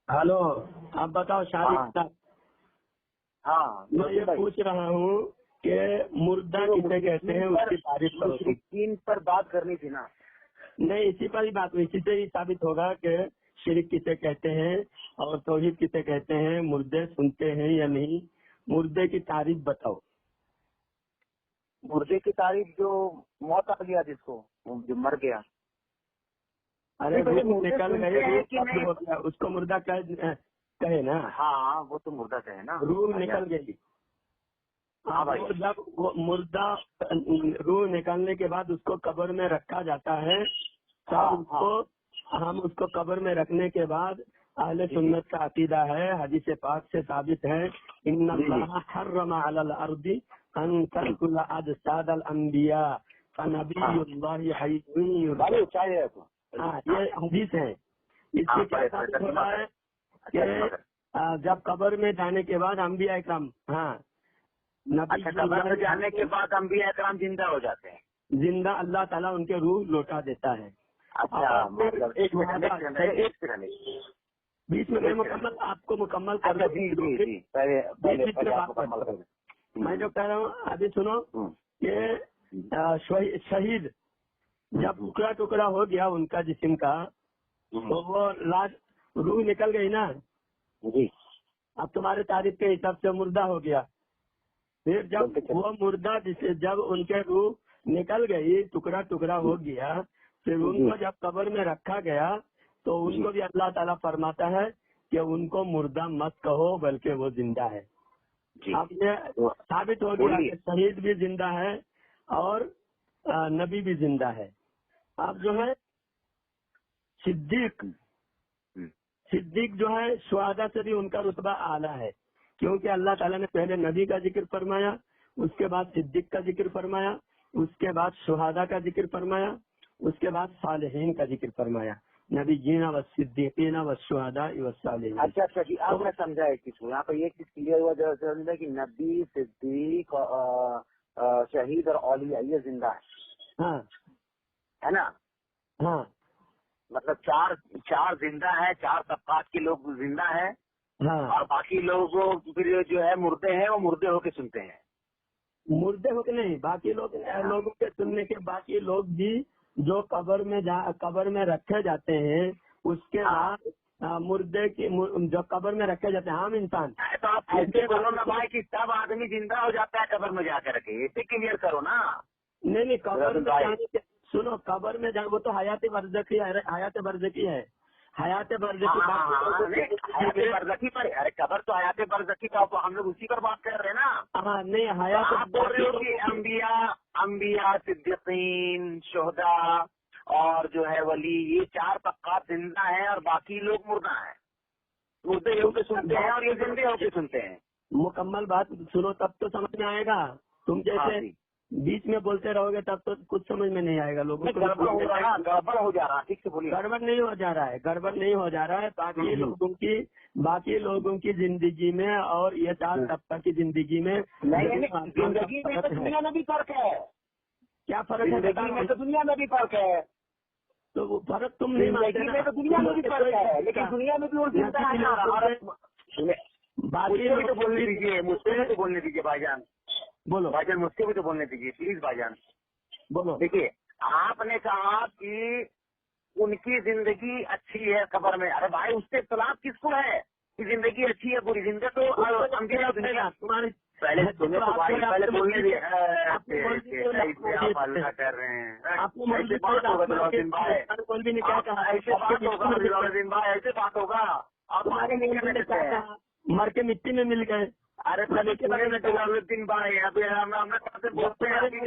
Hello, आप बताओ शादी हाँ। का। हाँ मैं ये पूछ रहा हूँ कि मुर्दा किसे कहते हैं, उसकी तारीफ करो तुम। मुशरिकीन पर बात करनी थी ना। नहीं, इसी पर ही बात हुई। इसी से ही साबित होगा कि शिरक किसे कहते हैं और तौहीद किसे कहते हैं। मुर्दे सुनते हैं या नहीं, मुर्दे की तारीफ बताओ। मुर्दे की तारीफ जो मौत आ गया, जिसको जो मर गया। अरे नहीं, रूह मुर्दे निकल सुनते गई, हैं रूह कि खत्म नहीं? हो गया, उसको मुर्दा कहे ना। हाँ, वो तो मुर्दा का है ना। रूह निकल गई। हाँ भाई। वो जब वो मुर्दा रूह निकलने के बाद उसको कब्र में रखा जाता है, तब हाँ, उसको हम उसको कब्र में रखने के बाद अहले सुन्नत का अकीदा है, हदीस पाक से साबित है, इन्नल्लाह हर्रमा अलल अर्दी अन तअकुल अजसादल अंबिया फनबियुल्लाहि हय्युन। भाई ऊंचाई है तो। हाँ, ये हदीस है। इससे क्या साबित हो रहा है कि जब कब्र में जाने के बाद अंबिया इकराम, हाँ, नबी अच्छा, कब्र में जाने के बाद अंबिया इकराम जिंदा हो जाते हैं। जिंदा अल्लाह ताला उनके रूह लौटा देता है। अच्छा, मतलब एक मिनट बीच में मैं मुकम्मल आपको मुकम्मल कर अच्छा, जी जी जी, पहले आप मुकम्मल कर। मैं जो कह रहा हूँ अभी सुनो कि शहीद जब टुकड़ा टुकड़ा हो गया उनका जिस्म का, तो वो रूह निकल गई ना जी। अब तुम्हारे तारीफ के हिसाब से मुर्दा हो गया। फिर जब वो मुर्दा जिसे जब उनके रूह निकल गई, टुकड़ा टुकड़ा हो गया, फिर उनको जब कब्र में रखा गया तो उनको भी अल्लाह ताला फरमाता है कि उनको मुर्दा मत कहो बल्कि वो जिंदा है। अब ये साबित हो गया कि शहीद भी जिंदा है और नबी भी जिंदा है। अब जो है सिद्दीक जो है शुहादा से भी उनका रुतबा आला है, क्योंकि अल्लाह ताला ने पहले नबी का जिक्र फरमाया, उसके बाद सिद्दीक का जिक्र फरमाया, उसके बाद शुहादा का जिक्र फरमाया, उसके बाद सालिहीन का जिक्र फरमाया। नबी जीना व सिद्दीकीना व शुहादा व सालिहीन। अच्छा जी, अब मैं समझा एक चीज। यहाँ पर एक चीज क्लियर हुआ जो कि नबी, सिद्दीक, शहीद और औलिया ये जिंदा है। हाँ, है ना? हाँ, मतलब चार जिंदा है, चार तबकात के लोग जिंदा है। हाँ। और बाकी लोग फिर जो है मुर्दे हैं, वो मुर्दे होके सुनते हैं। मुर्दे होके नहीं, बाकी लोगों के सुनने के बाकी लोग भी जो कब्र में रखे जाते हैं, उसके बाद मुर्दे की जो कब्र में रखे जाते हैं आम इंसान। तो आप ऐसे बोलो ना भाई कि सब आदमी जिंदा हो जाता है कब्र में जाकर के, ऐसे क्लियर करो ना। नहीं, कब्र में जाने के सुनो, कब्र में जाने वो तो हयात बरज़खी है, हयात बरज़खी है, हयात बरज़खी। हयात बरज़खी पर, अरे कब्र तो हयात बरज़खी का, तो हम लोग उसी पर बात कर रहे हैं ना। हाँ, नहीं हयात आप बोल रहे हो कि अंबिया, सिद्दीकीन, शोहदा और जो है वली, ये चार तबकात जिंदा है और बाकी लोग मुर्दा है। मुर्दे होके सुनते हैं और ये जिंदे होके सुनते हैं। मुकम्मल बात सुनो तब तो समझ में आएगा। तुम जैसे बीच में बोलते रहोगे तब तो कुछ समझ में नहीं आएगा लोगों को। गड़बड़ हो जा रहा है। ठीक से बोलिए। गड़बड़ नहीं हो जा रहा है, गड़बड़ नहीं हो जा रहा है। बाकी लोगों की जिंदगी में और ये चार तबका की जिंदगी में जिंदगी में तो दुनिया में भी फर्क है। क्या फर्क है? जिंदगी में तो दुनिया में भी फर्क है। तो वो फर्क तुम नहीं मानते ना। तो दुनिया में भी फर्क है, लेकिन दुनिया में भी वो जिंदा है ना। बाकी भी तो बोलने दीजिए, मुझसे भी तो बोलने दीजिए भाईजान। बोलो भाईजान, मुझसे भी तो बोलने दीजिए प्लीज भाईजान। बोलो। देखिए, आपने कहा कि उनकी जिंदगी अच्छी है कब्र में। अरे भाई, उससे इख्तिलाफ किसको है कि जिंदगी अच्छी है बुरी? जिंदगी तो तुम्हारे पहले सुने तो भाई, पहले बोलने दिए। आप अल्लाह कर रहे हैं, आपको ऐसे बात होगा दिलाउद्दीन भाई, ऐसे बात होगा दिलाउद्दीन भाई, ऐसे बात होगा। आप मर के मिट्टी में मिल गए। अरे पहले दिलाउद्दीन भाई, अभी हम बोलते हैं, नहीं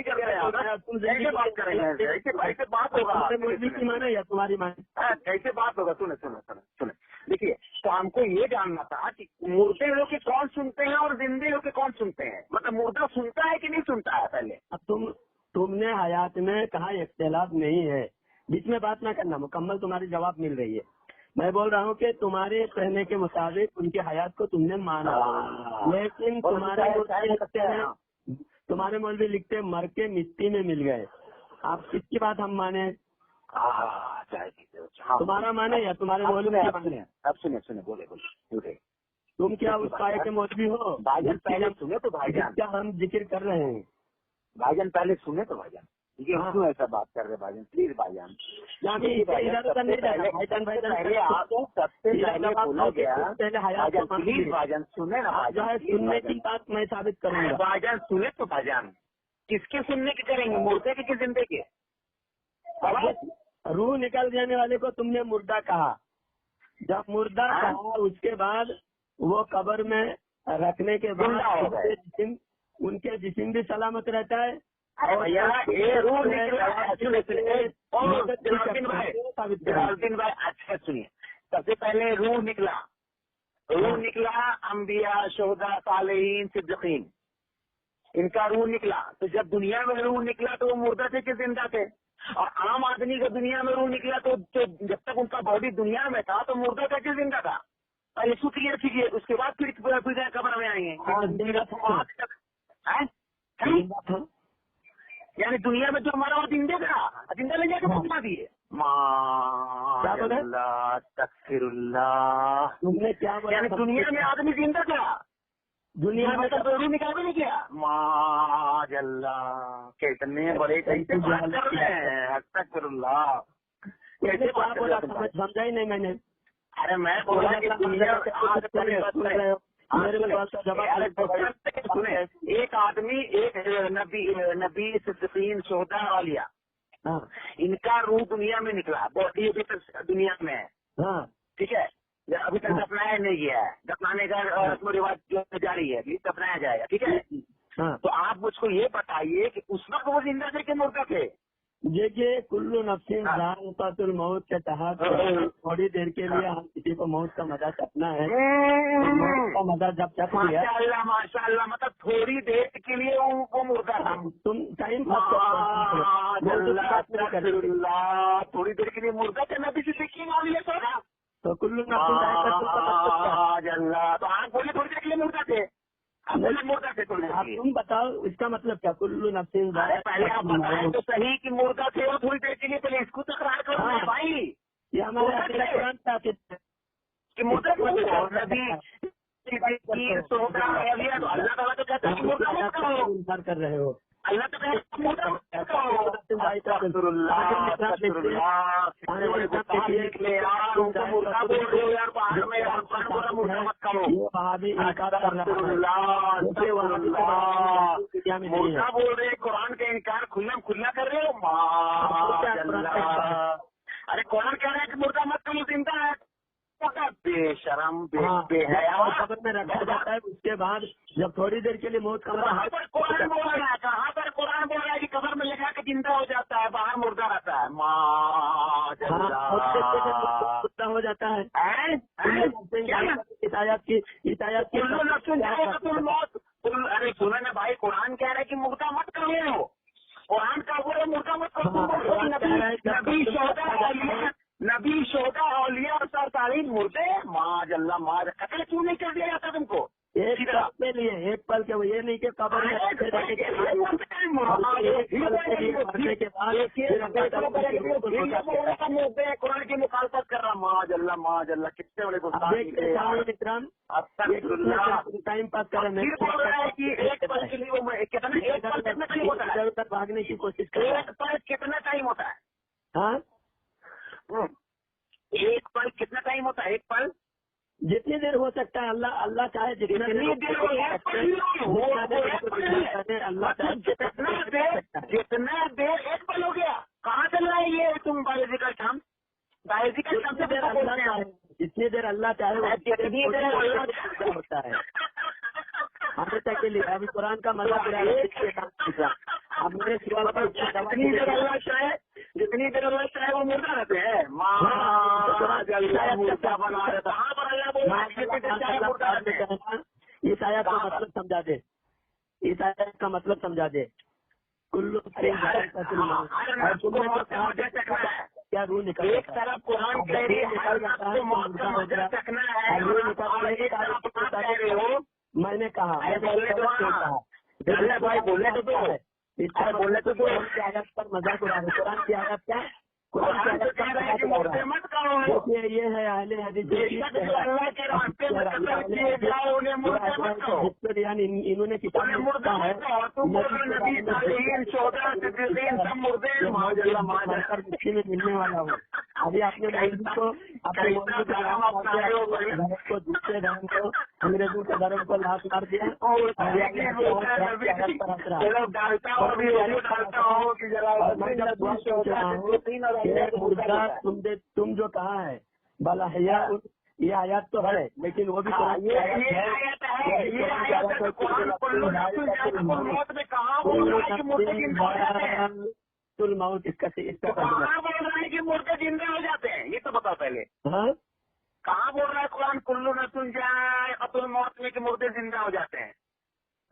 कर रहे हैं। कैसे बात करेंगे? ऐसे बात होगा माना या तुम्हारी माने? कैसे बात होगा? सुने। देखिए, तो हमको ये जानना था कि मुर्दे लोग के कौन सुनते हैं और जिंदे लोग के कौन सुनते हैं। मतलब मुर्दा सुनता है कि नहीं सुनता है पहले? अब तुमने हयात में कहा इख्तिलाफ नहीं है, बीच में बात ना करना, मुकम्मल तुम्हारी जवाब मिल रही है। मैं बोल रहा हूँ कि तुम्हारे कहने के मुताबिक उनकी हयात को तुमने माना, लेकिन तुम्हारे मौलवी लिखते मर के मिट्टी में मिल गए। आप किसकी बात हम माने? चाय पीते हो। तुम्हारा माने या तुम्हारे मौलवी अब सुनिए बोले झूठे। तुम क्या उस पाए के मौलवी हो? भाईजान पहले सुने तो भाईजान, क्या हम जिक्र कर रहे हैं? भाईजान पहले सुने तो भाईजान, ये क्यों ऐसा बात कर रहे भाईजान? प्लीज भाईजान, इधर उधर नहीं जाना भाईजान। पहले आप सबसे पहले बोला गया भाईजान, प्लीज भाईजान सुने ना जो है भाईजान, सुनने की बात मैं साबित करूंगा। भाईजान सुने तो भाईजान, किसके सुनने की करेंगे? मुर्दे के जिंदे के? रूह निकल जाने वाले को तुमने मुर्दा कहा। जब मुर्दा कहा उसके बाद वो कब्र में रखने के बाद उनके जिस्म भी सलामत रहता है। और ये रूह निकला, जलालुद्दीन भाई अच्छा सुनिए, सबसे पहले रूह निकला अंबिया, शोहदा, सालेहीन, सिद्दीकीन, इनका रूह निकला। तो जब दुनिया में रूह निकला तो वो मुर्दा थे कि जिंदा थे? और आम आदमी का दुनिया में रूह निकला तो जब तक उनका बॉडी दुनिया में था तो मुर्दा था कि जिंदा था? पहले इसको क्लियर कीजिए, उसके बाद फिर कब्र में आएंगे। यानी दुनिया में जो हमारा वो जिंदा था, जिंदा ले जाकर पहुंचा दिए। तकफिरुल्लाह, तुमने क्या बोला? यानी दुनिया में आदमी जिंदा था, दुनिया में तो रूह निकाल भी नहीं किया। माजल्ला, कितने बड़े कैसे बात कर रहे हैं? अस्तगफिरुल्लाह, कैसे बात बोला? समझा ही नहीं मैंने। अरे मैं बोला कि दुनिया सुने, एक आदमी, एक नबी, सिद्दीकीन, शोहदा, औलिया, इनका रूह दुनिया में निकला, बॉडी अभी तक दुनिया में है, ठीक है, अभी तक दफनाया नहीं गया है। दफनाने का रस्म रिवाज जो जारी है, अभी दफनाया जाएगा, ठीक है। तो आप मुझको ये बताइए कि उस वक्त वो जिंदा थे कि मुर्दा थे? देखिए, कुल्लू नफ्सिन ज़ाइक़ातुल मौत के तहत थोड़ी देर के लिए हम किसी को मौत का मजा चखना है, मौत का मजा जब चख लिया, माशाअल्लाह, मतलब थोड़ी देर के लिए वो मुर्दा था। तुम टाइम थोड़ी देर के लिए मुर्दा थे, नबी सिद्दीकीन औलिया सोना। तो कुल्लू नफ्सिन अल्लाह, तो आप बोले थोड़ी देर के लिए मुर्दा थे, मुर्दा थे थोड़ी देर। तुम बताओ इसका मतलब क्या? कुल्लू नफ्सिन, पहले आप बताएं तो सही कि मुर्दा थे और थोड़ी देर के लिए, पहले इसको तकरार करो भाई। ये हमारे कि मुर्दा नबी अल्लाह ताला तो कहता है कि मुर्दा मत करो, इंकार कर रहे हो। अल्लाह तो कहता है मुर्दा मत करो। निकले यार, उनको मुर्दा बोल रहे हो यार, बाहर में मुर्दा मत करो। मुर्दा बोल रहे, कुरान का इनकार खुला कर रहे हो। अरे कुरान कह रहे हैं कि मुर्दा मत करो, जिंदा है। बेशरम, बेहया, कब्र में रखा जाता है। उसके बाद जब थोड़ी देर के लिए मौत का कहाँ पर कुरान बोल रहा है? कहाँ पर कुरान बोल रहा है कि कब्र में लगा के जिंदा हो जाता है, बाहर मुर्दा रहता है? मुर्दा हो जाता है। हिदायत की मौत। अरे सुनो ना भाई, कुरान कह रहा है कि मुर्दा मत करो, कुरान का बोले मुर्दा मत करो। नबी, शोहदा, औलिया और सरतारीन मुर्दे, माजल्ला, माज कत्ल क्यों नहीं कर दिया जाता तुमको? एक पल के लिए, एक पल के, ये नहीं कि कब्र में कुरान की मुखालफत कर रहा। माजल्ला, माजल्ला, कितने बड़े टाइम पास कर रहे हैं कि एक पल के लिए वो कितना टाइम होता है? भागने की कोशिश कर रहे हैं। कितना टाइम होता है? हाँ, एक पल कितना टाइम होता है? एक पल जितनी देर हो सकता है। अल्लाह चाहे जितनी देर अल्लाह जितना देर एक पल हो गया। कहाँ चल रहा है ये तुम बायोलॉजिकल टर्म? बायोलॉजिकल टर्म से जितनी देर अल्लाह चाहे जितनी देर अल्लाह होता है हमेशा के लिए। अभी कुरान का मतलब अब मेरे सवाल पर जितनी देर अल्लाह चाहे वो मुर्दा रहते हैं। इस आयत का मतलब समझा दे, इस आयत का मतलब समझा दे। कुल्लू क्या रूह निकल? एक तरफ कुरान कह रही है मौत का मजा चखना है, मैंने कहा भाई बोलने तो दो, बोलने तो आयत पर मजाक उड़ा रहे। कुरान की आयत क्या? कुरान की कुरान तो कह रहा है कि मुर्दे मत कहो। देखिए ये है अहले हदीस बेशक जो अल्लाह के रास्ते में कत्ल किए जाए उन्हें मुर्दे मत कहो, यानी इन्होंने किताब उन्हें में मुर्दा लिखा है मत कहो। तुम बोलो नबी सालिहीन 14 सिद्दीकीन सब मुर्दे हैं। माजल्ला माजल्ला मुक्ति में मिलने वाला हूँ। अभी अपने मौलवी को अपने मौलवी को धर्म को दूसरे धर्म को अंग्रेजों के धर्म को लात मार दिया और डालता हूँ अभी डालता हूँ कि जरा मुर्दा तुम जो कहा है भला हया ये आयत तो है लेकिन वो भी ये आयत है, ये आयत है कुरान मौत में कहाँ बोल रहा है कि मुर्दे जिंदा हो जाते हैं? मौत इसका कहाँ बोल रहा है कि मुर्दे जिंदे हो जाते हैं? ये तो बताओ पहले। हाँ कहाँ बोल रहा है कुरान कुल्लू नफसिन जाए अतुल मौत में कि मुर्दे जिंदा हो जाते हैं?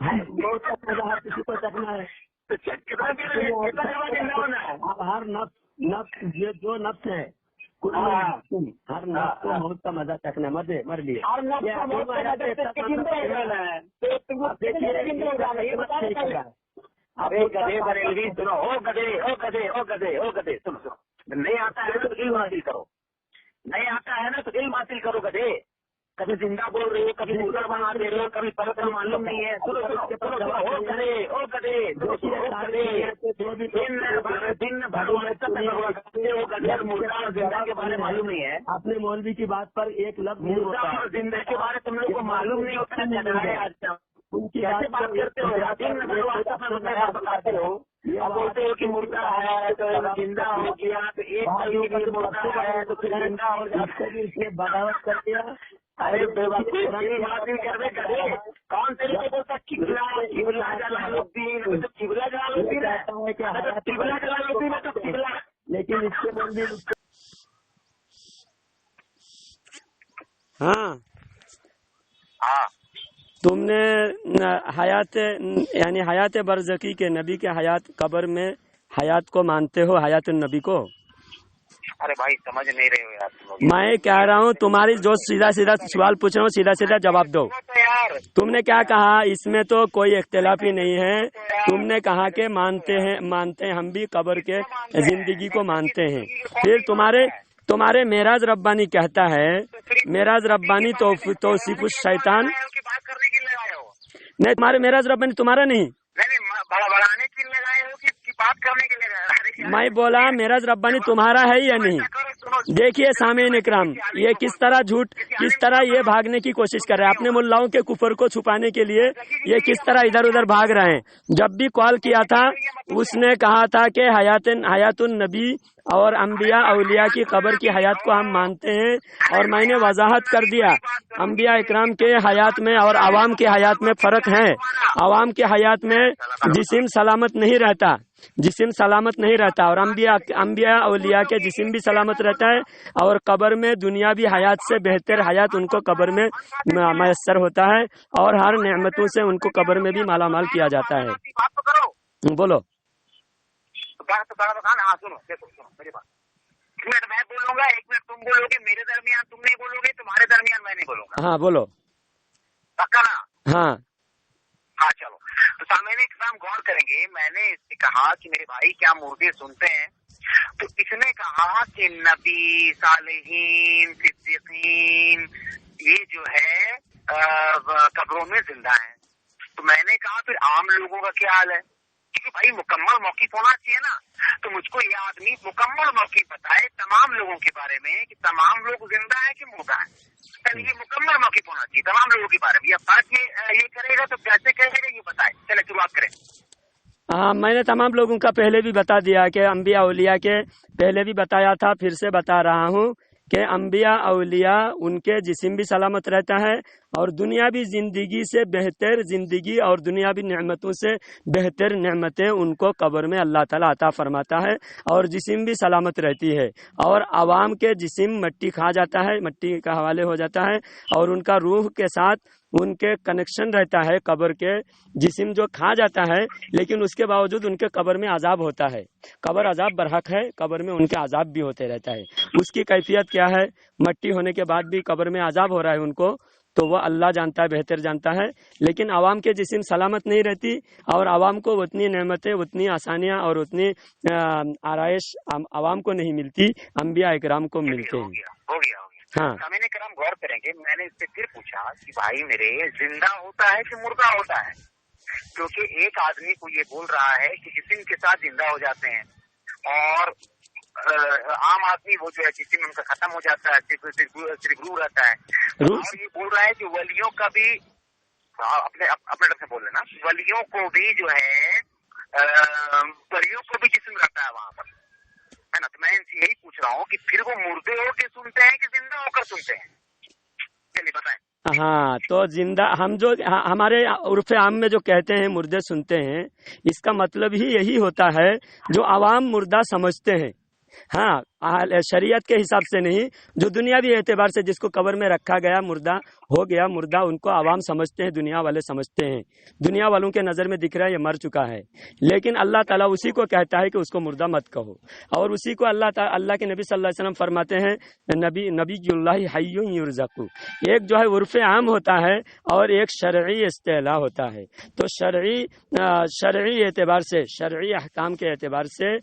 बहुत मजा हर किसी को सकना है। तो कितना जगह जिंदा होना है? अब हर नफ्स ये जो नफ्स है हर नफ्स को मौत का मजा चखना मर लिए और नफ्स को मौत का मजा चख के जिंदा हो जाना है। तो तुम जिंदा हो जाना ये बता रहे। अरे गधे बरेलवी सुनो, ओ गधे ओ गधे ओ गधे ओ गधे सुनो, नहीं आता है तो इल्म हासिल करो, नहीं आता है ना तो इल्म हासिल करो गधे। कभी जिंदा बोल रहे हो, कभी मुर्दा बना दे रहे हो, कभी पलक मालूम नहीं है। सुनो ओ गधे ओ गधे दिन भगवान गधे मुर्दा और जिंदा के बारे में मालूम नहीं है। अपने मौलवी की बात पर एक लफ्ज मुर्दा और जिंदा के बारे में तुम लोग को मालूम नहीं होता है। आज उनकी कैसे बात करते हो? दिन भगवान बताते हो और बोलते हो कि मुर्दा है तो जिंदा हो गया, तो एक मुर्दा है तो फिर जिंदा हो जाता है। इसने बगावत कर दिया। अरे कौन से लोग बोलता किबला जलालुद्दीन तो किबला जलालुद्दीन है, किबला जलालुद्दीन है तो किबला। लेकिन इसके मौलवी हाँ हाँ तुमने हयात यानी हयात बरज़की के नबी के हयात कब्र में हयात को मानते हो, हयात नबी को? अरे भाई समझ नहीं रहे हो यार तुम लोग। मैं कह रहा हूँ तुम्हारी जो सीधा सीधा सवाल पूछ रहा हूँ सीधा सीधा जवाब दो। यार तुमने क्या कहा? इसमें तो कोई इख्तिलाफ ही नहीं है। तुमने कहा कि मानते हैं हम भी कब्र के जिंदगी को मानते हैं। फिर तुम्हारे मेराज रब्बानी कहता है, मेराज रब्बानी तो सिर्फ शैतान नहीं, तुम्हारे मेराज रब्बानी तुम्हारा नहीं बढ़ाने के लिए लगाए हो कि बात करने के लिए? मैं बोला मेराज रब्बानी तुम्हारा है या नहीं? देखिए सामीन इकराम, ये किस तरह ये भागने की कोशिश कर रहे हैं अपने मुल्लाओं के कुफर को छुपाने के लिए। ये किस तरह इधर उधर भाग रहे हैं। जब भी कॉल किया था उसने कहा था कि हयातुन नबी और अंबिया औलिया की कब्र की हयात को हम मानते हैं, और मैंने वजाहत कर दिया अंबिया इकराम के हयात में और आवाम के हयात में फर्क है। आवाम के हयात में जिस्म सलामत नहीं रहता और अंबिया औलिया के जिस्म भी सलामत रहता है, और कब्र में दुनियावी हयात से बेहतर हयात उनको कब्र में मैसर होता है, और हर नेमतों से उनको कब्र में भी मालामाल किया जाता है। बोलो। सुनो मेरी बात। एक मिनट मैं बोलूंगा, एक मिनट तुम बोलोगे, मेरे दरमियान तुम नहीं बोलोगे, तुम्हारे दरमियान मैं नहीं बोलूंगा। हाँ बोलो। पक्का ना? हाँ चलो। तो सामने एकदम गौर करेंगे। मैंने इससे कहा कि मेरे भाई क्या मुर्दे सुनते हैं, तो इसने कहा कि नबी सालिहीन सिद्दीकीन ये जो है कब्रों में जिंदा है। तो मैंने कहा फिर आम लोगों का क्या हाल है? क्योंकि भाई मुकम्मल मौक़िफ़ होना चाहिए ना। तो मुझको ये आदमी मुकम्मल मौक़िफ़ बताए तमाम लोगों के बारे में कि तमाम लोग जिंदा है कि मुर्दा है। ये मुकम्मल मौक़िफ़ होना चाहिए तमाम लोगों के बारे में। अब फर्क ये करेगा तो कैसे करेगा ये बताए। चले शुरुआत करें। हाँ मैंने तमाम लोगों का पहले भी बता दिया कि अंबिया औलिया के पहले भी बताया था, फिर से बता रहा हूँ कि अंबिया औलिया उनके जिस्म भी सलामत रहता है और दुनियावी जिंदगी से बेहतर जिंदगी और दुनियावी नेमतों से बेहतर नेमतें उनको कब्र में अल्लाह ताला अता फरमाता है, और जिस्म भी सलामत रहती है। और आवाम के जिस्म मट्टी खा जाता है, मट्टी का हवाले हो जाता है, और उनका रूह के साथ उनके कनेक्शन रहता है। कब्र के जिस्म जो खा जाता है, लेकिन उसके बावजूद उनके कब्र में अजाब होता है। कब्र अजाब बरहक है, कब्र में उनके अजाब भी होते रहता है। उसकी कैफियत क्या है? मट्टी होने के बाद भी कब्र में अजाब हो रहा है उनको, تو وہ اللہ جانتا ہے، بہتر جانتا ہے. لیکن عوام کے جسم سلامت نہیں رہتی اور عوام کو اتنی نعمتیں، اتنی آسانیاں اور اتنی آرائش عوام کو نہیں ملتی، انبیاء اکرام کو ملتے ہیں. ہو گیا. ہاں میں نے کرام غور کریں گے. میں نے اس سے پھر پوچھا کہ بھائی میرے زندہ ہوتا ہے کہ مردہ ہوتا ہے؟ کیونکہ ایک آدمی کو یہ بول رہا ہے کہ جسم کے ساتھ زندہ ہو جاتے ہیں، اور عام آدمی وہ جو ہے جسم ان کا ختم ہو جاتا ہے، صرف روح رہتا ہے. اور یہ بول رہا ہے کہ ولیوں کا بھی اپنے طرف سے بول لینا، ولیوں کو بھی جو ہے ولیوں کو بھی جسم رہتا ہے وہاں پر، ہے نا. تو میں ان سے یہی پوچھ رہا ہوں کہ پھر وہ مردے ہو کے سنتے ہیں کہ زندہ ہو کر سنتے ہیں؟ چلیے بتائیں. ہاں تو زندہ ہم جو ہمارے عرف عام میں جو کہتے ہیں مردے سنتے ہیں، اس کا مطلب ہی یہی ہوتا ہے جو عوام مردہ سمجھتے ہیں. ہاں شریعت کے حساب سے نہیں، جو دنیاوی اعتبار سے جس کو قبر میں رکھا گیا مردہ ہو گیا، مردہ ان کو عوام سمجھتے ہیں، دنیا والے سمجھتے ہیں، دنیا والوں کے نظر میں دکھ رہا ہے یہ مر چکا ہے. لیکن اللہ تعالیٰ اسی کو کہتا ہے کہ اس کو مردہ مت کہو، اور اسی کو اللہ کے نبی صلی اللہ علیہ وسلم فرماتے ہیں نبی اللہ حی یرزق. ایک جو ہے عرف عام ہوتا ہے اور ایک شرعی اصطلاح ہوتا ہے. تو شرعی اعتبار سے، شرعی احکام کے اعتبار سے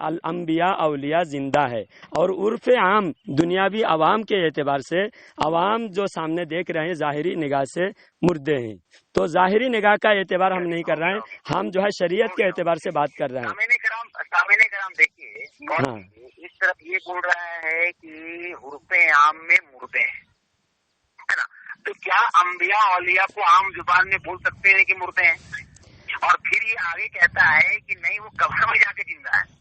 الانبیاء اولیاء زندہ ہے، اور عرف عام دنیاوی عوام کے اعتبار سے عوام جو سامنے دیکھ رہے ہیں ظاہری نگاہ سے مردے ہیں. تو ظاہری نگاہ کا اعتبار ہم نہیں کر رہے ہیں، ہم جو ہے شریعت کے اعتبار سے بات کر رہے ہیں. سامنے کرام دیکھیے، ہاں اس طرف یہ بول رہا ہے کہ عرف عام میں مردے ہیں، ہے نا. تو کیا انبیاء اولیاء کو عام زبان میں بول سکتے ہیں کہ مردے ہیں؟ اور پھر یہ آگے کہتا ہے کہ نہیں وہ قبر میں جا کے زندہ ہے،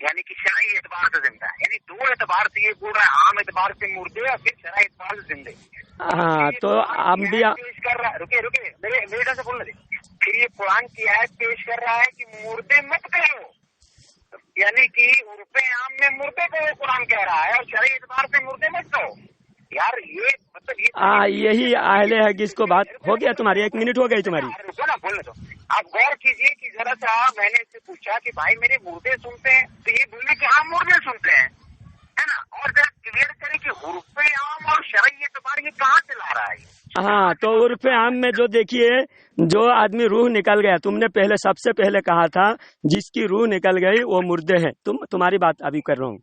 یعنی کہ شرعی اعتبار سے زندہ ہے. یعنی دو اعتبار سے یہ بول رہا ہے، عام اعتبار سے مردے اور پھر شرعی اعتبار سے زندے. ہاں تو انبیاء پیش کر رہا ہے، رکے میرے سے بولنے دیں. پھر یہ قرآن کی آیت پیش کر رہا ہے کہ مردے مت کہو، یعنی کہ عرف عام میں مردے کو قرآن کہہ رہا ہے اور شرعی اعتبار سے مردے مت کہو. یار یہ مطلب یہی اہل حدیث کو بات ہو گیا. تمہاری 1 منٹ ہو گئی تمہاری. رکو نا، بولنے دو. آپ غور کیجئے کہ ذرا سا میں نے اس سے پوچھا کہ بھائی میرے مردے سنتے ہیں، تو یہ بولنے کہ ہاں مردے سنتے ہیں، ہے نا. اور ذرا کلیئر کریں کہ عرف عام اور شرعی اعتبار یہ کہاں سے لا رہا ہے؟ ہاں تو عرف عام میں جو دیکھیے، جو آدمی روح نکل گیا، تم نے پہلے سب سے پہلے کہا تھا جس کی روح نکل گئی وہ مردے ہیں. تمہاری بات ابھی کر رہا ہوں،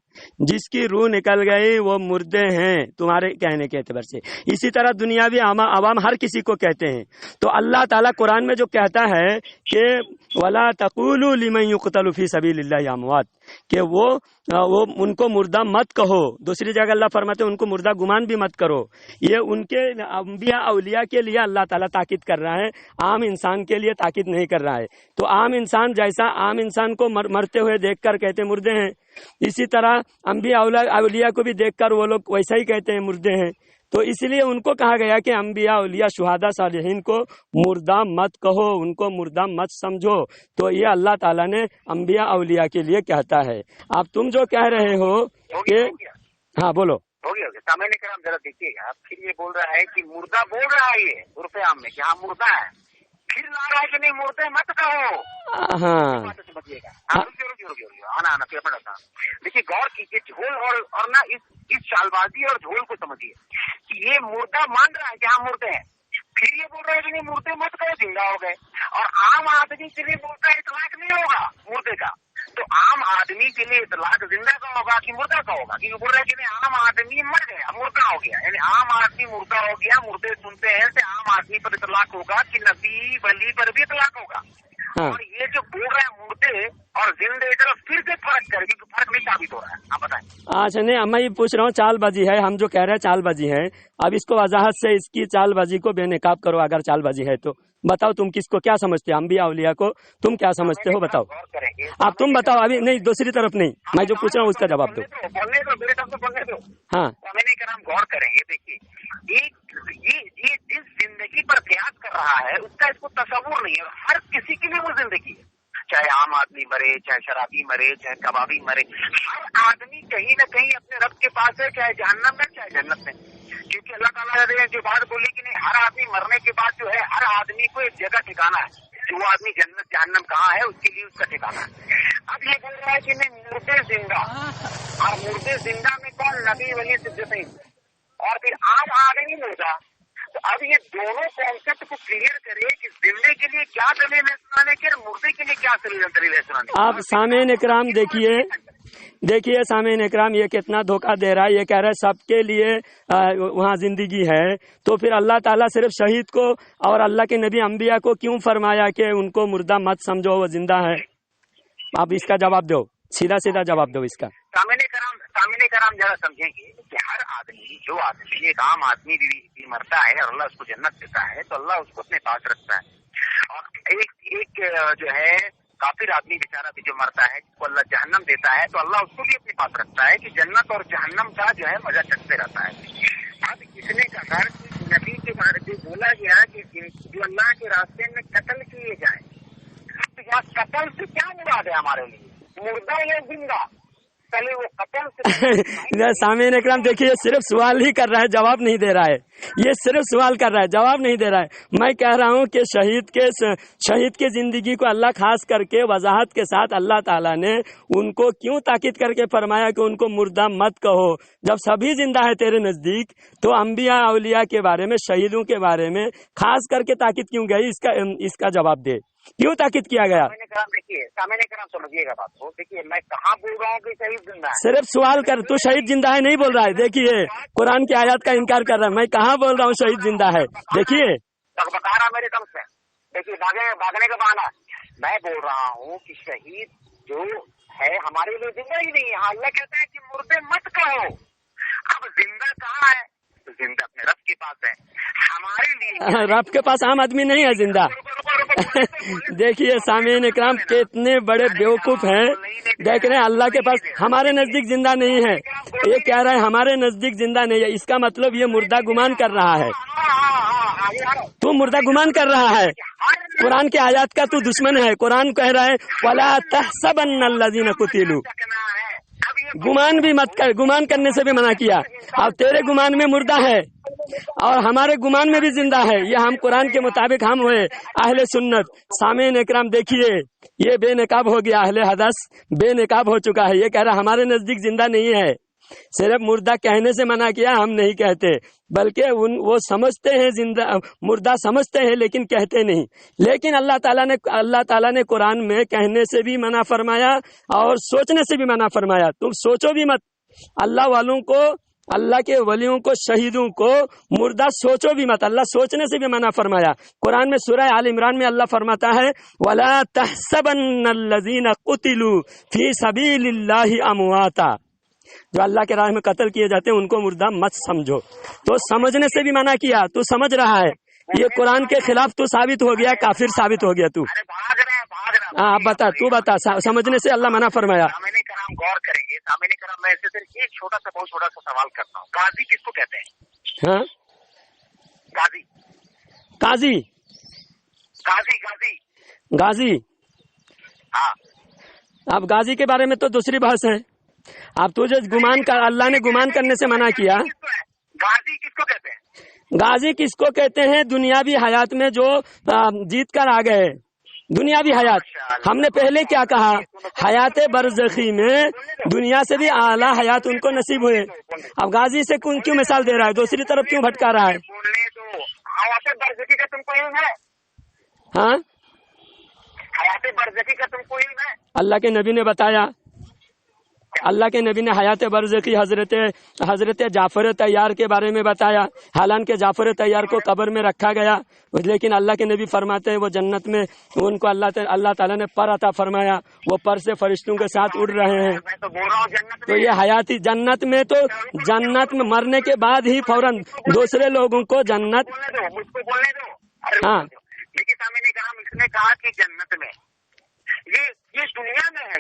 جس کی روح نکل گئی وہ مردے ہیں تمہارے کہنے کے اعتبار سے. اسی طرح دنیاوی عوام ہر کسی کو کہتے ہیں. تو اللہ تعالیٰ قرآن میں جو کہتا ہے کہ وَلَا تَقُولُوا لِمَن يُقْتَلُ فِي سَبِيلِ اللَّهِ أَمْوَاتٌ، کہ وہ ان کو مردہ مت کہو. دوسری جگہ اللہ فرماتے ہیں ان کو مردہ گمان بھی مت کرو. یہ ان کے انبیاء اولیاء کے لیے اللہ تعالیٰ تاکید کر رہا ہے، عام انسان کے لیے تاکید نہیں کر رہا ہے. تو عام انسان جیسا عام انسان کو مرتے ہوئے دیکھ کر کہتے مردے ہیں، اسی طرح انبیاء اولیاء کو بھی دیکھ کر وہ لوگ ویسا ہی کہتے ہیں مردے ہیں. تو اس لیے ان کو کہا گیا کہ انبیاء اولیاء شہداء صالحین کو مردہ مت کہو، ان کو مردہ مت سمجھو. تو یہ اللہ تعالیٰ نے انبیاء اولیاء کے لیے کہتا ہے. اب تم جو کہہ رہے ہو کہ ہاں بولو. ہو گیا سامنے کرام ذرا دیکھیے گا. پھر یہ بول رہا ہے کہ مردہ بول رہا ہے یہ عرف عام میں کہ ہاں مردہ ہے، پھر لا رہا ہے کہ نہیں مردے مت کہو. ہاں سمجھیے گا. آنا پھر اپنا دیکھیے، غور کیجیے جھول اور نہ اس چال بازی اور جھول کو سمجھیے کہ یہ مردہ مان رہا ہے کہ ہاں مردے ہیں، پھر یہ بول رہا ہے کہ نہیں مردے مت کہو زندہ ہو گئے. اور عام آدمی کے لیے بولتا ہے اطلاق نہیں ہوگا مردے کا. تو عام آدمی کے لیے اطلاق زندہ کا ہوگا کہ مردہ کا ہوگا؟ کیونکہ بول رہا ہے کہ نہیں عام آدمی مر گیا مردہ ہو گیا، یعنی عام آدمی مردہ ہو گیا، مردے سنتے ہیں سے عام آدمی پر اطلاق ہوگا کہ نبی ولی پر بھی اطلاق ہوگا. اور یہ جو بول رہا ہے مردے اور زندے طرف پھر سے فرق کر کے فرق نہیں ثابت ہو رہا ہے. آپ بتائیں. اچھا نہیں، میں یہ پوچھ رہا ہوں چال بازی ہے، ہم جو کہہ رہے ہیں چال بازی ہے. اب اس کو وضاحت سے اس کی چال بازی کو بے نقاب کرو. اگر چال بازی ہے تو بتاؤ تم کس کو کیا سمجھتے ہو؟ انبیاء اولیاء کو تم کیا سمجھتے ہو بتاؤ. اب تم بتاؤ، ابھی نہیں دوسری طرف نہیں، میں جو پوچھ رہا ہوں اس کا جواب دو. بولنے دو میرے طرف سے بولنے دو. ہاں میں نے کرام غور کریں گے. دیکھیے یہ جس زندگی پر قیاس کر رہا ہے اس کا اس کو تصور نہیں ہے. ہر کسی کے لیے وہ زندگی ہے، چاہے عام آدمی مرے، چاہے شرابی مرے، چاہے کبابی مرے. ہر آدمی کہیں نہ کہیں اپنے رب کے پاس ہے، چاہے جہنم میں چاہے جنت میں. کیونکہ اللہ تعالیٰ نے جو بات بولی کہ نہیں، ہر آدمی مرنے کے بعد جو ہے ہر آدمی کو ایک جگہ ٹھکانا ہے. جو آدمی جنت جہنم کہاں ہے اس کے لیے اس کا ٹھکانا ہے. اب یہ بول رہا ہے کہ نہیں مردے زندہ، اور مردے زندہ میں کون؟ نبی ولی صدیقین. اور پھر عام آدمی مردہ. तो अब ये दोनों कॉन्सेप्ट को क्लियर करे कि जिंदे के लिए क्या दलील है सुनाने की और मुर्दे के लिए क्या दलील है सुनाने की। आप सामीन इकराम देखिए सामीन इकराम, ये कितना धोखा दे रहा है। ये कह रहा है सबके लिए वहाँ जिंदगी है, तो फिर अल्लाह ताला सिर्फ शहीद को और अल्लाह के नबी अंबिया को क्यों फरमाया कि उनको मुर्दा मत समझो, वो जिंदा है? आप इसका जवाब दो, सीधा सीधा जवाब दो इसका। सामीन कराम जरा समझेंगे कि हर आदमी, जो आदमी, एक आम आदमी भी मरता है और अल्लाह उसको जन्नत देता है तो अल्लाह उसको अपने पास रखता है, और एक जो है काफिर आदमी बेचारा भी जो मरता है जिसको अल्लाह जहन्नम देता है तो अल्लाह उसको भी अपने पास रखता है कि जन्नत और जहन्नम का जो है मजा चखते रहता है। अब इसने कहा कि नबी के बारे में बोला गया कि जो अल्लाह के रास्ते में कत्ल किए जाए, तो कत्ल से क्या मुराद है हमारे लिए, मुर्दा या जिंदा? पहले वो कत्ल सामीन इकराम देखिए सिर्फ सवाल ही कर रहा है, जवाब नहीं दे रहा है। ये सिर्फ सवाल कर रहा है, जवाब नहीं दे रहा है। मैं कह रहा हूँ कि शहीद की जिंदगी को अल्लाह खास करके वजाहत के साथ अल्लाह ताला ने उनको क्यों ताकीद करके फरमाया कि उनको मुर्दा मत कहो, जब सभी जिंदा है तेरे नजदीक, तो अंबिया औलिया के बारे में, शहीदों के बारे में खास करके ताकीद क्यों गई? इसका जवाब दे, क्यों ताकीद किया गया? देखिए सामने कराम समझिएगा बात को। देखिए मैं कहाँ बोल रहा हूँ कि शहीद जिंदा है? सिर्फ सवाल कर, तू शहीद जिंदा है नहीं बोल रहा है। देखिए कुरान की आयत का इनकार कर रहा है। मैं कहाँ बोल रहा हूँ शहीद जिंदा है? देखिए बता रहा मेरे दम से। देखिए भागने का बहाना। मैं बोल रहा हूँ कि शहीद जो है हमारे लिए जिंदा ही नहीं है। अल्लाह कहता है कि मुर्दे मत कहो। अब जिंदा कहाँ है? तो जिंदा अपने रब के पास है। हमारे लिए रब के पास आम आदमी नहीं है जिंदा। देखिए सामीन इकराम कितने बड़े बेवकूफ हैं, देख रहे हैं अल्लाह के पास हमारे नजदीक जिंदा नहीं है। ये कह रहा है हमारे नजदीक जिंदा नहीं है, इसका मतलब ये मुर्दा गुमान कर रहा है। तू मुर्दा गुमान कर रहा है, कुरान के आयत का तू दुश्मन है। कुरान कह रहा है वला तहसबन्नल्लज़ीना कुतिलू, गुमान भी मत कर, गुमान करने से भी मना किया। अब तेरे गुमान में मुर्दा है और हमारे गुमान में भी जिंदा है। ये हम कुरान के मुताबिक हम हुए अहले सुन्नत। सामीन इकराम देखिए ये बेनकाब हो गया, अहले हदस बेनकाब हो चुका है। ये कह रहा हमारे नजदीक जिंदा नहीं है, सिर्फ मुर्दा कहने से मना किया, हम नहीं कहते, बल्कि वो समझते हैं जिंदा मुर्दा समझते हैं लेकिन कहते नहीं। लेकिन अल्लाह ताला ने कुरान में कहने से भी मना फरमाया और सोचने से भी मना फरमाया। तुम सोचो भी मत, अल्लाह वालों को, अल्लाह के वलियों को, शहीदों को मुर्दा सोचो भी मत, अल्लाह सोचने से भी मना फरमाया। कुरान में सूरह आल इमरान में अल्लाह फरमाता है वला तहसबन्नल्लज़ीना कुतिलू फी सबीलिल्लाहि अमवाता, जो अल्लाह के राह में कत्ल किए जाते हैं उनको मुर्दा मत समझो। तो समझने से भी मना किया, तू समझ रहा है, ये कुरान के खिलाफ तू साबित हो गया, काफिर साबित हो गया तू। हाँ बता, तू बता, समझने से अल्लाह मना फरमाया। सामने कराम गौर करेंगे, सामने कराम मैं सिर्फ एक छोटा सा बहुत छोटा सा सवाल करता हूँ। गाजी किसको कहते हैं? हाँ गाजी काजी गाजी गाजी गाजी। हाँ अब गाजी के बारे में तो दूसरी बहस है। अब तुझे गुमान कर, अल्लाह ने गुमान करने से मना किया। गाजी किसको कहते हैं? गाजी किसको कहते हैं? दुनियावी हयात में जो जीत कर आ गए, दुनियावी हयात। हमने पहले क्या कहा, हयात बरज़खी में दुनिया से भी आला हयात उनको नसीब हुए। अब गाजी से क्यों मिसाल दे रहा है, दूसरी तरफ क्यों भटका रहा है? बोलने दो, हयात बरज़खी का तुमको इल्म है? हाँ हयात बरज़खी का तुमको इल्म है? अल्लाह के नबी ने बताया, अल्लाह के नबी ने हयात बरज़खी हजरत जाफर तैयार के बारे में बताया। हालांकि जाफर तैयार को कब्र में रखा गया, लेकिन अल्लाह के नबी फरमाते हैं वो जन्नत में, उनको अल्लाह ताला ने पर अता फरमाया, वो पर से फरिश्तों के साथ उड़ रहे हैं। मैं तो बोल रहा हूँ जन्नत तो ये हयाती जन्नत में, तो जन्नत में मरने के बाद ही फौरन दूसरे लोगों को जन्नत। मुझको बोलने दो। हाँ लेकिन सामने कहा, इसने कहा कि जन्नत में, ये दुनिया में है,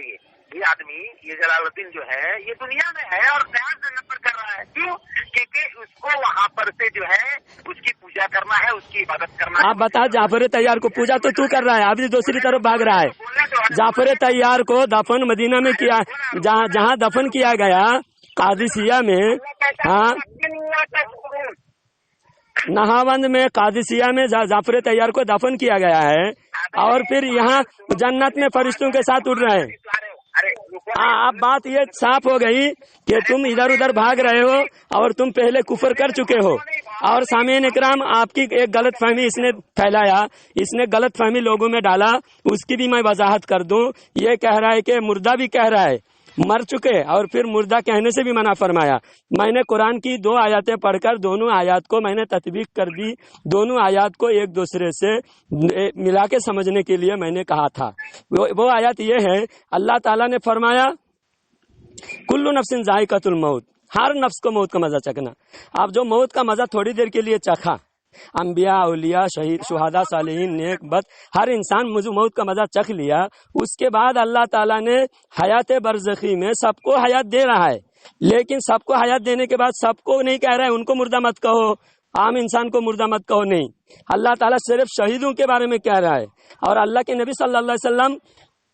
ये आदमी, ये जलालुद्दीन जो है ये दुनिया में है और ख्याल जन्नत पर कर रहा है। क्यों? क्योंकि उसको वहाँ पर से जो है उसकी पूजा करना है, उसकी इबादत करना है। आप बता, जाफर तैयार को पूजा तो तू कर रहा है, अभी दूसरी तरफ भाग रहा है। जाफर तैयार को दफन मदीना में किया, जहाँ दफन किया गया कादिसिया में। हाँ नहावंद में कादिसिया में जाफर तैयार को दफन किया गया है और फिर यहाँ जन्नत में फरिश्तों के साथ उड़ रहे हैं। अब बात ये साफ हो गई कि तुम इधर उधर भाग रहे हो और तुम पहले कुफर कर चुके हो। اور سامعین اکرام آپ کی ایک غلط فہمی اس نے پھیلایا، اس نے غلط فہمی لوگوں میں ڈالا، اس کی بھی میں وضاحت کر دوں۔ یہ کہہ رہا ہے کہ مردہ بھی کہہ رہا ہے مر چکے، اور پھر مردہ کہنے سے بھی منع فرمایا۔ میں نے قرآن کی 2 آیاتیں پڑھ کر دونوں آیات کو میں نے تطبیق کر دی، دونوں آیات کو ایک دوسرے سے ملا کے سمجھنے کے لیے میں نے کہا تھا۔ وہ آیات یہ ہے، اللہ تعالیٰ نے فرمایا کل نفس ذائقۃ الموت، ہر نفس کو موت کا مزہ چکھنا۔ اب جو موت کا مزہ تھوڑی دیر کے لیے چکھا، انبیاء، اولیاء، شہید، شہداء، صالحین، نیک بد، ہر انسان موت کا مزہ چکھ لیا۔ اس کے بعد اللہ تعالیٰ نے حیات برزخی میں سب کو حیات دے رہا ہے، لیکن سب کو حیات دینے کے بعد سب کو نہیں کہہ رہا ہے ان کو مردہ مت کہو، عام انسان کو مردہ مت کہو، نہیں، اللہ تعالیٰ صرف شہیدوں کے بارے میں کہہ رہا ہے، اور اللہ کے نبی صلی اللہ علیہ وسلم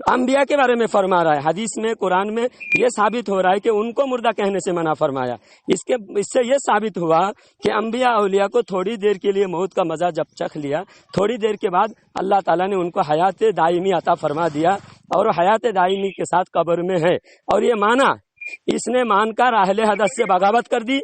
انبیاء کے بارے میں فرما رہا ہے۔ حدیث میں، قرآن میں یہ ثابت ہو رہا ہے کہ ان کو مردہ کہنے سے منع فرمایا۔ اس سے یہ ثابت ہوا کہ انبیاء اولیاء کو تھوڑی دیر کے لیے موت کا مزہ جب چکھ لیا، تھوڑی دیر کے بعد اللہ تعالیٰ نے ان کو حیات دائمی عطا فرما دیا، اور وہ حیات دائمی کے ساتھ قبر میں ہے۔ اور یہ مانا، اس نے مان کر اہل حدیث سے بغاوت کر دی،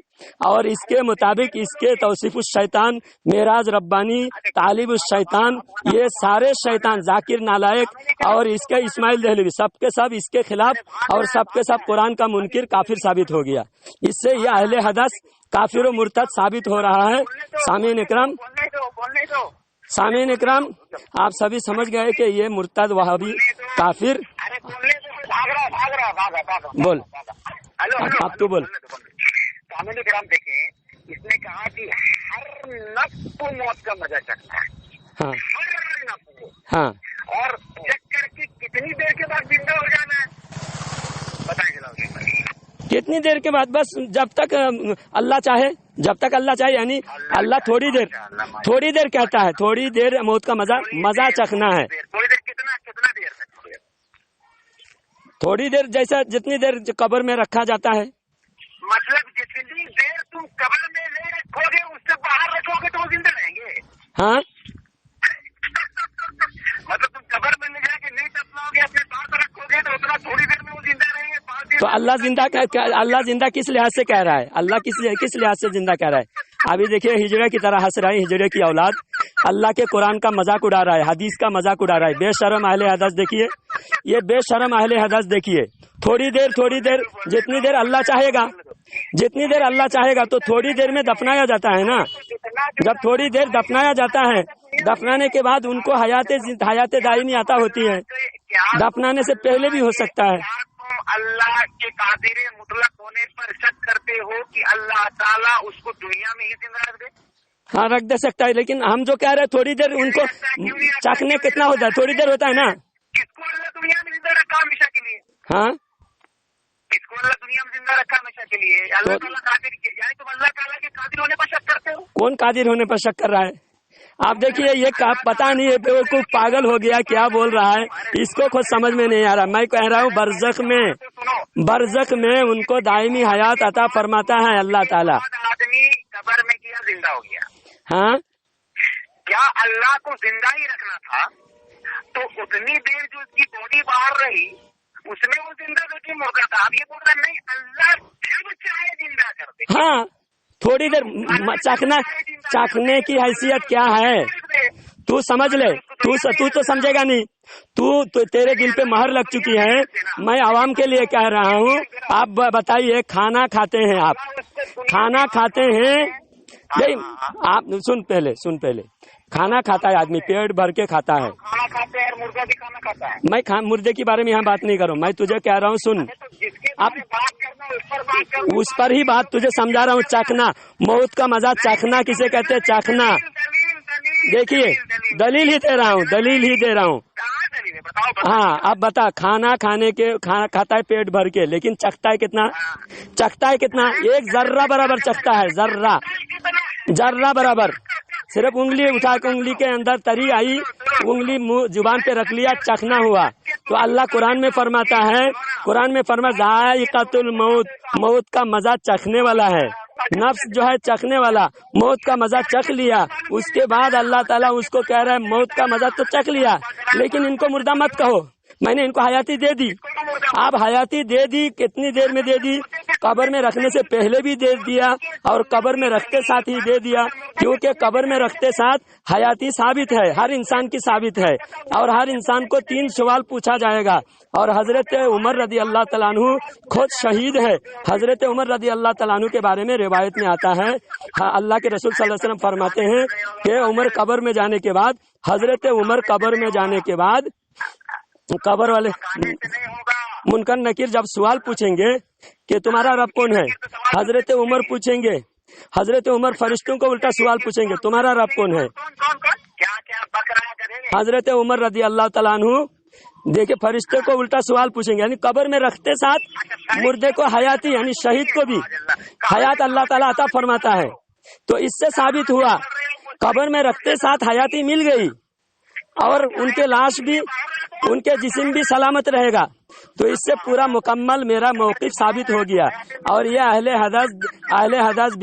اور اس کے مطابق اس کے توصیف الشیطان، معراج ربانی، تعلیب الشیطان، یہ سارے شیطان، ذاکر نالائق اور اس کے اسماعیل دہلوی، سب کے سب اس کے خلاف، اور سب کے سب قرآن کا منکر کافر ثابت ہو گیا۔ اس سے یہ اہل حدیث کافر و مرتد ثابت ہو رہا ہے۔ سامعین اکرام، آپ سبھی سمجھ گئے کہ یہ مرتد، وہابی، کافر۔ بول، آپ تو بول۔ سامعین اکرام دیکھیں، اس نے کہا کہ ہر نفس کو موت کا مزہ چکھنا ہے، ہاں ہر نفس کو، ہاں، اور چیک کر کے کتنی دیر کے بعد زندہ ہو جانا ہے بتائیں جناب۔ کتنی دیر کے بعد؟ بس جب تک اللہ چاہے، جب تک اللہ چاہے، یعنی اللہ تھوڑی دیر کہتا ہے، تھوڑی دیر موت کا مزہ چکھنا ہے۔ تھوڑی دیر کتنا دیر تک؟ تھوڑی دیر جیسا جتنی دیر قبر میں رکھا جاتا ہے۔ مطلب جتنی دیر تم قبر میں نہیں رکھو گے، اس سے باہر رکھو گے تو وہ زندہ رہیں گے۔ ہاں، مطلب تم قبر میں لے جا کے نہیں دفناؤ گے، اپنے پاس رکھو گے تو اتنا تھوڑی دیر میں وہ زندہ رہیں گے۔ تو اللہ زندہ کس لحاظ سے کہہ رہا ہے؟ اللہ کس لحاظ سے زندہ کہہ رہا ہے؟ ابھی دیکھیے، ہجڑے کی طرح ہنس رہا ہے، ہجڑے کی اولاد اللہ کے قرآن کا مذاق اڑا رہا ہے، حدیث کا مذاق اڑا رہا ہے۔ بے شرم اہل حدیث دیکھیے، یہ بے شرم اہل حدیث دیکھیے، تھوڑی دیر جتنی دیر اللہ چاہے گا تو تھوڑی دیر میں دفنایا جاتا ہے نا۔ جب تھوڑی دیر دفنایا جاتا ہے، دفنانے کے بعد ان کو حیات دائمی عطا ہوتی ہے، دفنانے سے پہلے بھی ہو سکتا ہے۔ اللہ کے قادر مطلق ہونے پر شک کرتے ہو کہ اللہ تعالیٰ اس کو دنیا میں ہی زندہ رکھ دے؟ ہاں، رکھ دے سکتا ہے، لیکن ہم جو کہہ رہے ہیں تھوڑی دیر ان کو چکھنے کتنا ہوتا ہے؟ تھوڑی دیر ہوتا ہے نا۔ کس کو اللہ دنیا میں زندہ رکھا ہمیشہ کے لیے؟ ہاں، کس کو اللہ دنیا میں زندہ رکھا ہمیشہ کے لیے؟ اللہ تعالیٰ قادر کیا، یعنی تم اللہ تعالیٰ کے قادر ہونے پر شک کرتے ہو؟ کون قادر ہونے پر شک کر رہا ہے؟ آپ دیکھیے، یہ پتہ نہیں ہے بیوقوف پاگل ہو گیا، کیا بول رہا ہے، اس کو خود سمجھ میں نہیں آ رہا۔ میں کہہ رہا ہوں برزخ میں ان کو دائمی حیات عطا فرماتا ہے اللہ تعالیٰ۔ آدمی قبر میں کیا زندہ ہو گیا؟ ہاں، کیا اللہ کو زندہ ہی رکھنا تھا تو اتنی دیر جو اس کی باڈی باہر رہی اس میں وہ زندہ جو کہ مردہ تھا؟ اب یہ بول رہا نہیں، اللہ جب چاہے زندہ کر دے۔ ہاں، تھوڑی دیر چکھنے کی حیثیت کیا ہے؟ تو سمجھ لے، تو تو سمجھے گا نہیں، تو تیرے دل پہ مہر لگ چکی ہے۔ میں عوام کے لیے کہہ رہا ہوں، آپ بتائیے، کھانا کھاتے ہیں، آپ کھانا کھاتے ہیں، آپ سن پہلے کھانا کھاتا ہے آدمی، پیٹ بھر کے کھاتا ہے۔ کھانا کھاتے ہیں اور مردہ بھی کھانا کھاتا ہے۔ میں مردے کے بارے میں یہاں بات نہیں کروں، میں تجھے کہہ رہا ہوں، سن، اب اس پر ہی بات تجھے سمجھا رہا ہوں۔ چکھنا، موت کا مزہ چکھنا کسے کہتے ہیں؟ چکھنا۔ دیکھیے، دلیل ہی دے رہا ہوں۔ ہاں، اب بتا، کھانا کھاتا ہے پیٹ بھر کے، لیکن چکھتا ہے کتنا؟ ایک ذرہ برابر چکھتا ہے، ذرہ برابر۔ صرف انگلی اٹھا کے انگلی کے اندر تری آئی، انگلی زبان پہ رکھ لیا، چکھنا ہوا۔ تو اللہ قرآن میں فرما ذائقۃ الموت، موت کا مزہ چکھنے والا ہے۔ نفس جو ہے چکھنے والا، موت کا مزہ چکھ لیا، اس کے بعد اللہ تعالیٰ اس کو کہہ رہا ہے موت کا مزہ تو چکھ لیا، لیکن ان کو مردہ مت کہو، میں نے ان کو حیاتی دے دی۔ اب حیاتی دے دی، کتنی دیر میں دے دی؟ कब्र में रखने से पहले भी दे दिया और कब्र में रखते साथ ही दे दिया, क्योंकि कब्र में रखते साथ हयाती साबित है, हर इंसान की साबित है, और हर इंसान को 3 सवाल पूछा जाएगा। और हजरत उमर रदी अल्लाह तआला अन्हु खुद शहीद है। हजरत उमर रदी अल्लाह तआला अन्हु के बारे में रिवायत में आता है, अल्लाह के रसूल सल्लल्लाहु अलैहि वसल्लम फरमाते हैं कि उमर कब्र में जाने के बाद, हजरत उमर कब्र में जाने के बाद कब्र वाले मुनकर नकीर जब सवाल पूछेंगे कि तुम्हारा रब कौन है, हजरत उमर पूछेंगे, हजरत उमर फरिश्तों को उल्टा सवाल पूछेंगे, तुम्हारा रब कौन है। हजरत उमर रदी अल्लाह तआला अन्हु देखिए फरिश्ते को उल्टा सवाल पूछेंगे, यानी कब्र में रखते साथ मुर्दे को हयाती यानी शहीद को भी हयात अल्लाह ताला अता फरमाता है। तो इससे साबित हुआ कब्र में रखते साथ हयाती मिल गई और उनके लाश भी, उनके जिस्म भी सलामत रहेगा। तो इससे पूरा मुकम्मल मेरा मौक़िफ़ साबित हो गया। और ये अहले हदीस